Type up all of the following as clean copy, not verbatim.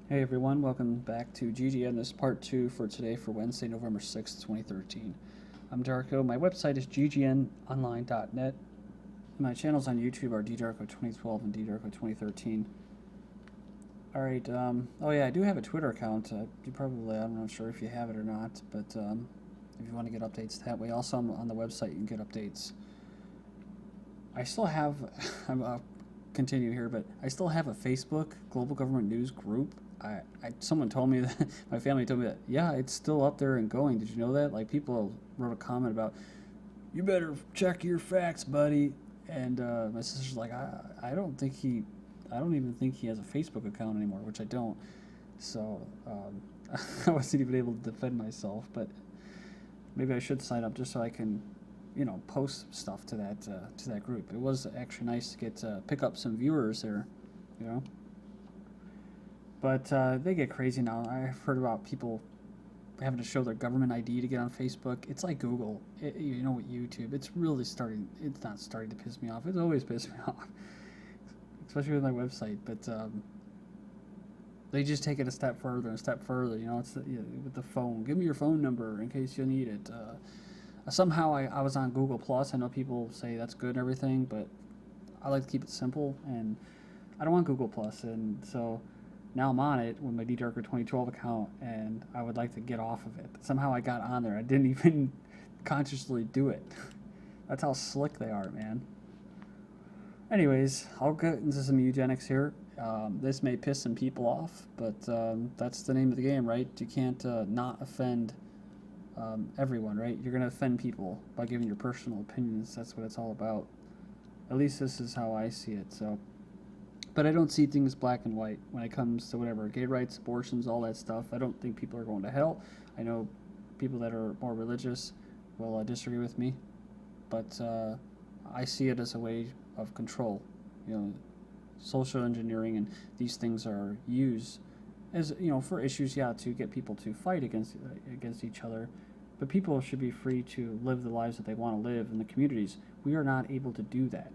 Hey everyone, welcome back to GGN. This is part 2 for today for Wednesday, November 6th, 2013. I'm Darko. My website is ggnonline.net. My channels on YouTube are ddarko2012 and ddarko2013. Alright, oh yeah, I do have a Twitter account. You probably, I'm not sure if you have it or not, but if you want to get updates that way. Also, on the website, you can get updates. I still have, I'll continue here, but I still have a Facebook Global Government News group. Someone told me that, my family told me that, yeah, it's still up there and going. Did you know that? Like, people wrote a comment about, you better check your facts, buddy. And my sister's like, I don't even think he has a Facebook account anymore, which I don't. So I wasn't even able to defend myself, but maybe I should sign up just so I can, post stuff to that group. It was actually nice to get pick up some viewers there, you know. But they get crazy now. I've heard about people having to show their government ID to get on Facebook. It's like Google, with YouTube. It's not starting to piss me off. It's always pissed me off, especially with my website. But they just take it a step further. It's with the phone. Give me your phone number in case you need it. Somehow I was on Google Plus. I know people say that's good and everything, but I like to keep it simple, and I don't want Google Plus, and so now I'm on it with my ddarker2012 account, and I would like to get off of it. Somehow I got on there. I didn't even consciously do it. That's how slick they are, man. Anyways, I'll get into some eugenics here. This may piss some people off, but that's the name of the game, right? You can't not offend everyone, right? You're going to offend people by giving your personal opinions. That's what it's all about. At least this is how I see it, so... But I don't see things black and white when it comes to whatever, gay rights, abortions, all that stuff. I don't think people are going to hell. I know people that are more religious will disagree with me, but I see it as a way of control. Social engineering, and these things are used as, for issues, to get people to fight against each other. But people should be free to live the lives that they want to live in the communities. We are not able to do that.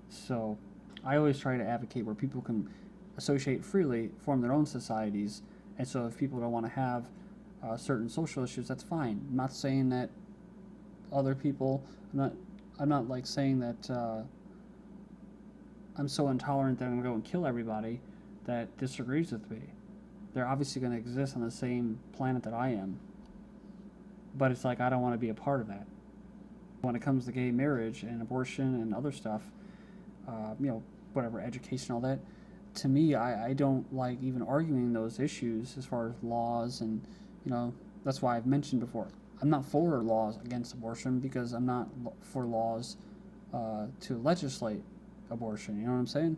So I always try to advocate where people can associate freely, form their own societies, and so if people don't want to have certain social issues, that's fine. I'm not saying that other people, I'm not like saying that I'm so intolerant that I'm going to go and kill everybody that disagrees with me. They're obviously going to exist on the same planet that I am, but it's like I don't want to be a part of that. When it comes to gay marriage and abortion and other stuff, whatever, education, all that, to me, I don't like even arguing those issues as far as laws, and, that's why I've mentioned before, I'm not for laws against abortion because I'm not for laws to legislate abortion, you know what I'm saying?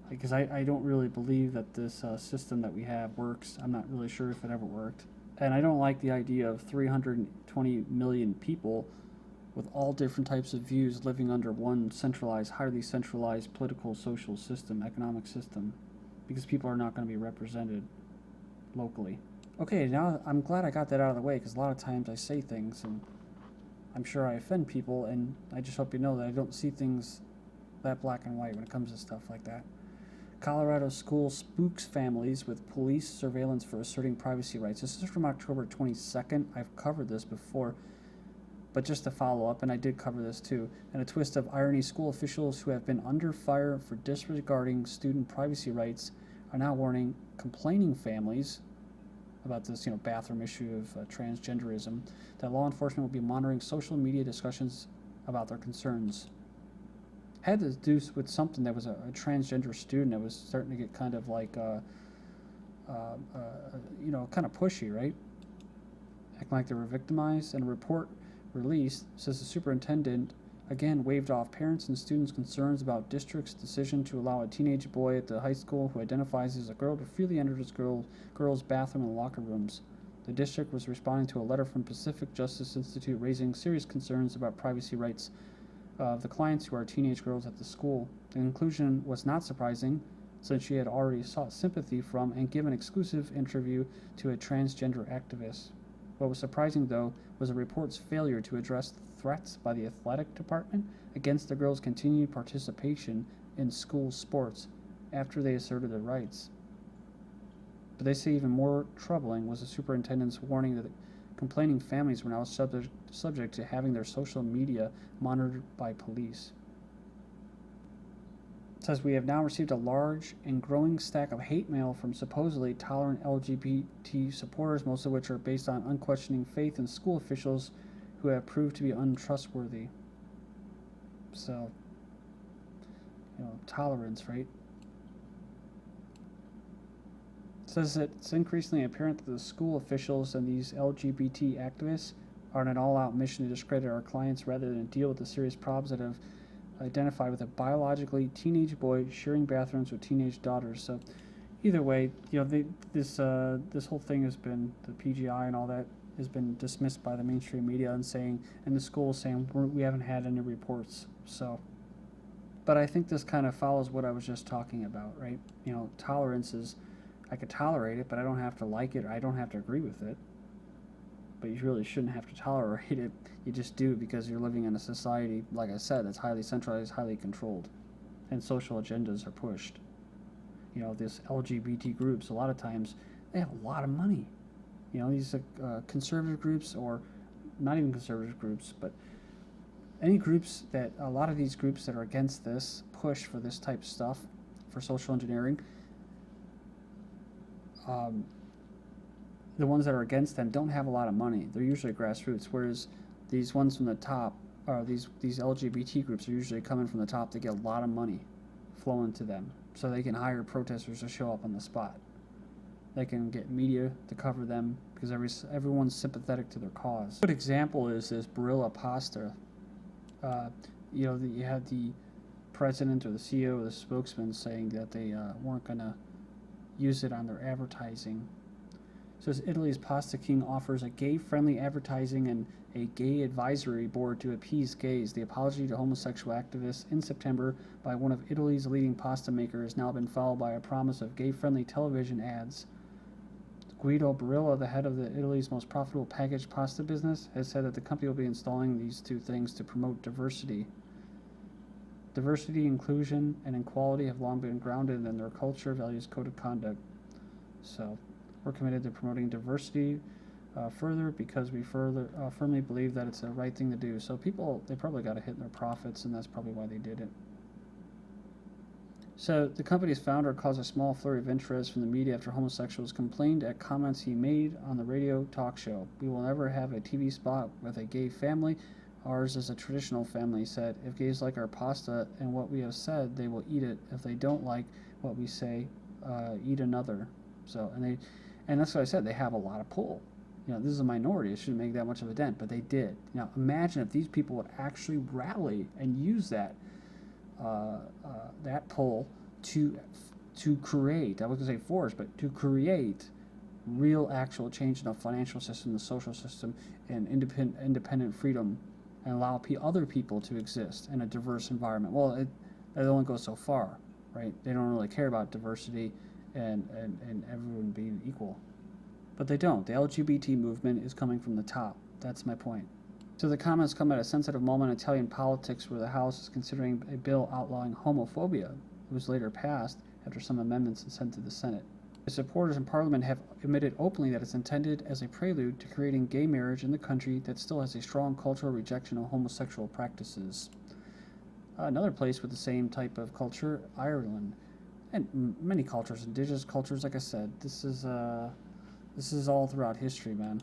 Because I don't really believe that this system that we have works. I'm not really sure if it ever worked. And I don't like the idea of 320 million people with all different types of views living under one centralized, highly centralized political, social system, economic system, because people are not going to be represented locally. Okay, now I'm glad I got that out of the way, because a lot of times I say things and I'm sure I offend people, and I just hope you know that I don't see things that black and white when it comes to stuff like that. Colorado school spooks families with police surveillance for asserting privacy rights. This is from October 22nd. I've covered this before, but just to follow up, and I did cover this too, in a twist of irony, school officials who have been under fire for disregarding student privacy rights are now warning complaining families about this, bathroom issue of transgenderism, that law enforcement will be monitoring social media discussions about their concerns. Had to do with something that was a transgender student that was starting to get kind of like, kind of pushy, right? Acting like they were victimized, and a report released says the superintendent again waved off parents and students' concerns about district's decision to allow a teenage boy at the high school who identifies as a girl to freely enter his girls' bathroom and locker rooms. The district was responding to a letter from Pacific Justice Institute raising serious concerns about privacy rights of the clients who are teenage girls at the school. The conclusion was not surprising, since she had already sought sympathy from and given exclusive interview to a transgender activist. What was surprising, though, was the report's failure to address threats by the athletic department against the girls' continued participation in school sports. after they asserted their rights. But they say even more troubling was the superintendent's warning that complaining families were now subject to having their social media monitored by police. It says we have now received a large and growing stack of hate mail from supposedly tolerant LGBT supporters, most of which are based on unquestioning faith in school officials who have proved to be untrustworthy. So, tolerance, right? It says that it's increasingly apparent that the school officials and these LGBT activists are on an all-out mission to discredit our clients rather than deal with the serious problems that have identified with a biologically teenage boy sharing bathrooms with teenage daughters. So, either way, this whole thing has been, the PGI and all that has been dismissed by the mainstream media and the school saying we haven't had any reports. So, but I think this kind of follows what I was just talking about, right? Tolerance is, I could tolerate it, but I don't have to like it, or I don't have to agree with it. But you really shouldn't have to tolerate it. You just do because you're living in a society, like I said, that's highly centralized, highly controlled, and social agendas are pushed. This LGBT groups, a lot of times, they have a lot of money. These conservative groups, or not even conservative groups, but any groups that, a lot of these groups that are against this, push for this type of stuff, for social engineering, the ones that are against them don't have a lot of money. They're usually grassroots, whereas these ones from the top, or these LGBT groups are usually coming from the top. They get a lot of money flowing to them, so they can hire protesters to show up on the spot. They can get media to cover them because everyone's sympathetic to their cause. A good example is this Barilla pasta. You had the president or the CEO or the spokesman saying that they weren't going to use it on their advertising. It says Italy's Pasta King offers a gay-friendly advertising and a gay advisory board to appease gays. The apology to homosexual activists in September by one of Italy's leading pasta makers has now been followed by a promise of gay-friendly television ads. Guido Barilla, the head of Italy's most profitable packaged pasta business, has said that the company will be installing these two things to promote diversity. Diversity, inclusion, and equality have long been grounded in their culture, values, code of conduct. So, we're committed to promoting diversity further because we firmly believe that it's the right thing to do. So people, they probably got a hit in their profits, and that's probably why they did it. So the company's founder caused a small flurry of interest from the media after homosexuals complained at comments he made on the radio talk show. We will never have a TV spot with a gay family. Ours is a traditional family, he said. If gays like our pasta and what we have said, they will eat it. If they don't like what we say, eat another. So, and that's what I said, they have a lot of pull. This is a minority, it shouldn't make that much of a dent, but they did. Now, imagine if these people would actually rally and use that pull to create, I was going to say force, but to create real actual change in the financial system, the social system, and independent freedom, and allow other people to exist in a diverse environment. Well, it only goes so far, right? They don't really care about diversity and everyone being equal. But they don't. The LGBT movement is coming from the top. That's my point. So the comments come at a sensitive moment in Italian politics where the House is considering a bill outlawing homophobia. It was later passed after some amendments and sent to the Senate. The supporters in Parliament have admitted openly that it's intended as a prelude to creating gay marriage in the country that still has a strong cultural rejection of homosexual practices. Another place with the same type of culture, Ireland. And many cultures, indigenous cultures, like I said, this is all throughout history, man.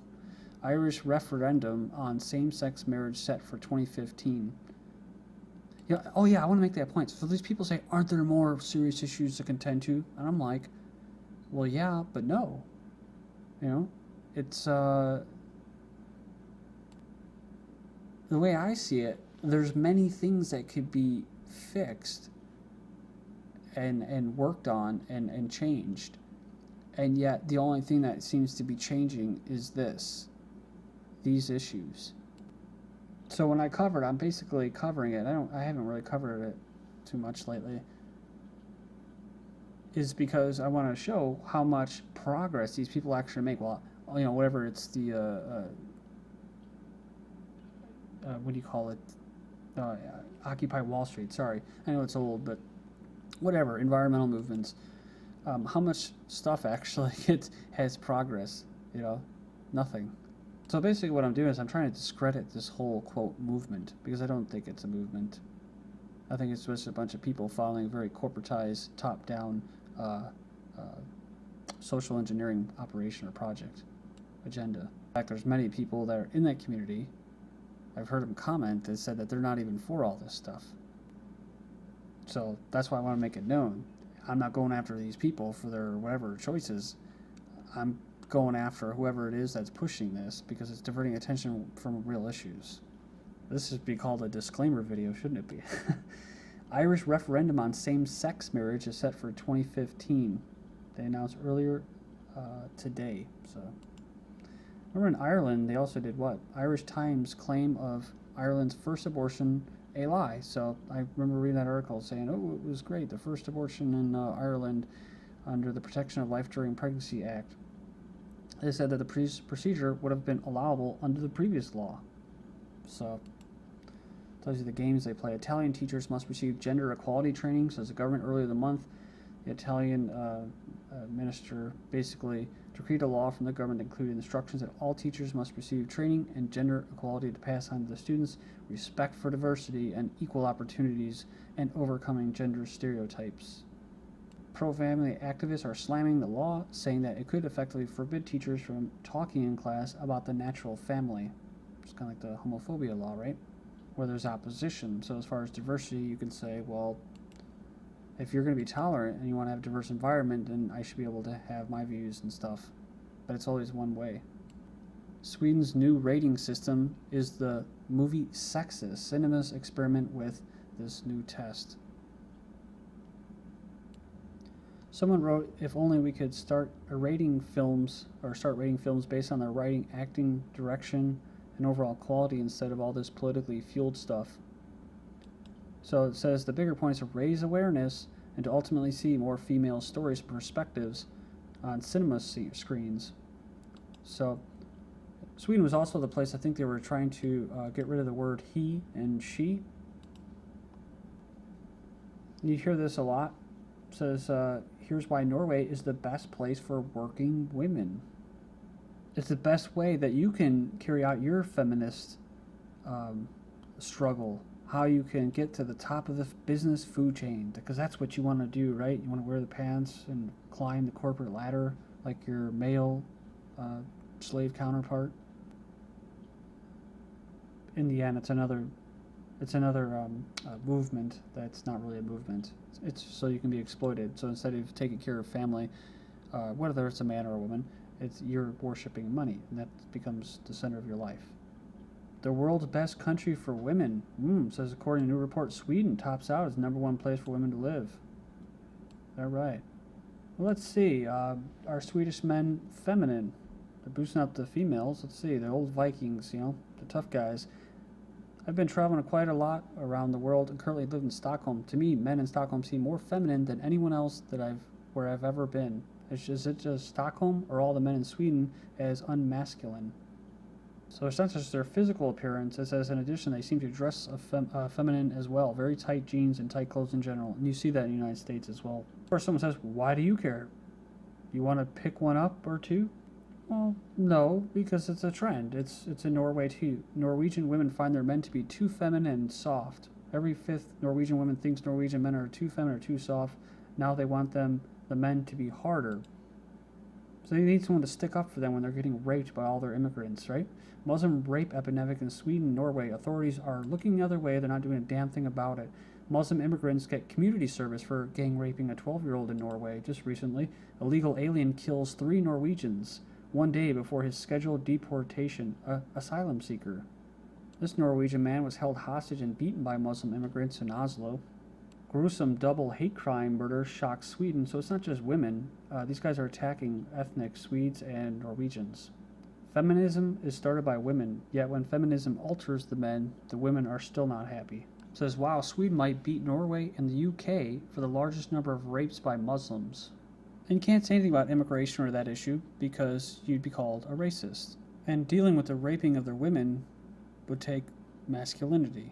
Irish referendum on same-sex marriage set for 2015. I want to make that point. So these people say, aren't there more serious issues to contend to? And I'm like, well, yeah, but no. It's, the way I see it, there's many things that could be fixed and worked on and changed. And yet the only thing that seems to be changing is these issues. So when I covered, I'm basically covering it. I haven't really covered it too much lately. Is because I want to show how much progress these people actually make. Well, whatever it's the what do you call it? Occupy Wall Street. Sorry, I know it's old, but whatever, environmental movements. How much stuff actually has progress? You know, nothing. So basically what I'm doing is I'm trying to discredit this whole, quote, movement, because I don't think it's a movement. I think it's just a bunch of people following a very corporatized, top-down social engineering operation or project agenda. In fact, there's many people that are in that community. I've heard them comment that said that they're not even for all this stuff. So that's why I want to make it known. I'm not going after these people for their whatever choices. I'm going after whoever it is that's pushing this because it's diverting attention from real issues. This should be called a disclaimer video, shouldn't it be? Irish referendum on same-sex marriage is set for 2015. They announced earlier today. So, remember in Ireland, they also did what? Irish Times claim of Ireland's first abortion a lie. So I remember reading that article saying, oh, it was great, the first abortion in Ireland under the Protection of Life During Pregnancy Act. They said that the procedure would have been allowable under the previous law. So, tells you the games they play. Italian teachers must receive gender equality training, says the government earlier in the month. The Italian minister basically decreed a law from the government including instructions that all teachers must receive training in gender equality to pass on to the students respect for diversity and equal opportunities and overcoming gender stereotypes. Pro-family activists are slamming the law, saying that it could effectively forbid teachers from talking in class about the natural family. It's kind of like the homophobia law, right? Where there's opposition. So as far as diversity, you can say, well, if you're going to be tolerant and you want to have a diverse environment, then I should be able to have my views and stuff. But it's always one way. Sweden's new rating system is the movie Sexist. Cinemas experiment with this new test. Someone wrote, if only we could start rating films based on their writing, acting, direction, and overall quality instead of all this politically fueled stuff. So it says the bigger point is to raise awareness and to ultimately see more female stories and perspectives on cinema screens. So Sweden was also the place I think they were trying to get rid of the word he and she. You hear this a lot. It says, here's why Norway is the best place for working women. It's the best way that you can carry out your feminist struggle, how you can get to the top of the business food chain, because that's what you want to do, right? You want to wear the pants and climb the corporate ladder like your male slave counterpart. In the end, it's another movement that's not really a movement. It's so you can be exploited. So instead of taking care of family, whether it's a man or a woman, you're worshiping money, and that becomes the center of your life. The world's best country for women, says according to a new report, Sweden tops out as the #1 place for women to live. All right. Well, let's see. Are Swedish men feminine? They're boosting up the females. Let's see. The old Vikings, the tough guys. I've been traveling quite a lot around the world and currently live in Stockholm. To me, men in Stockholm seem more feminine than anyone else where I've ever been. Is it just Stockholm or all the men in Sweden as unmasculine? So it's not just their physical appearance, it says in addition they seem to dress feminine as well. Very tight jeans and tight clothes in general. And you see that in the United States as well. Or someone says, why do you care? You want to pick one up or two? Well, no, because it's a trend. It's in Norway too. Norwegian women find their men to be too feminine and soft. Every 5th Norwegian woman thinks Norwegian men are too feminine or too soft. Now they want the men to be harder. So they need someone to stick up for them when they're getting raped by all their immigrants, right? Muslim rape epidemic in Sweden, Norway. Authorities are looking the other way. They're not doing a damn thing about it. Muslim immigrants get community service for gang raping a 12-year-old in Norway. Just recently, a legal alien kills 3 Norwegians one day before his scheduled deportation, an asylum seeker. This Norwegian man was held hostage and beaten by Muslim immigrants in Oslo. Gruesome double hate crime murder shocks Sweden. So it's not just women. These guys are attacking ethnic Swedes and Norwegians. Feminism is started by women, yet when feminism alters the men, the women are still not happy. It says, wow, Sweden might beat Norway and the UK for the largest number of rapes by Muslims. And you can't say anything about immigration or that issue because you'd be called a racist. And dealing with the raping of their women would take masculinity.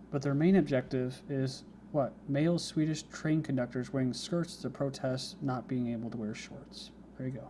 But their main objective is what? Male Swedish train conductors wearing skirts to protest not being able to wear shorts. There you go.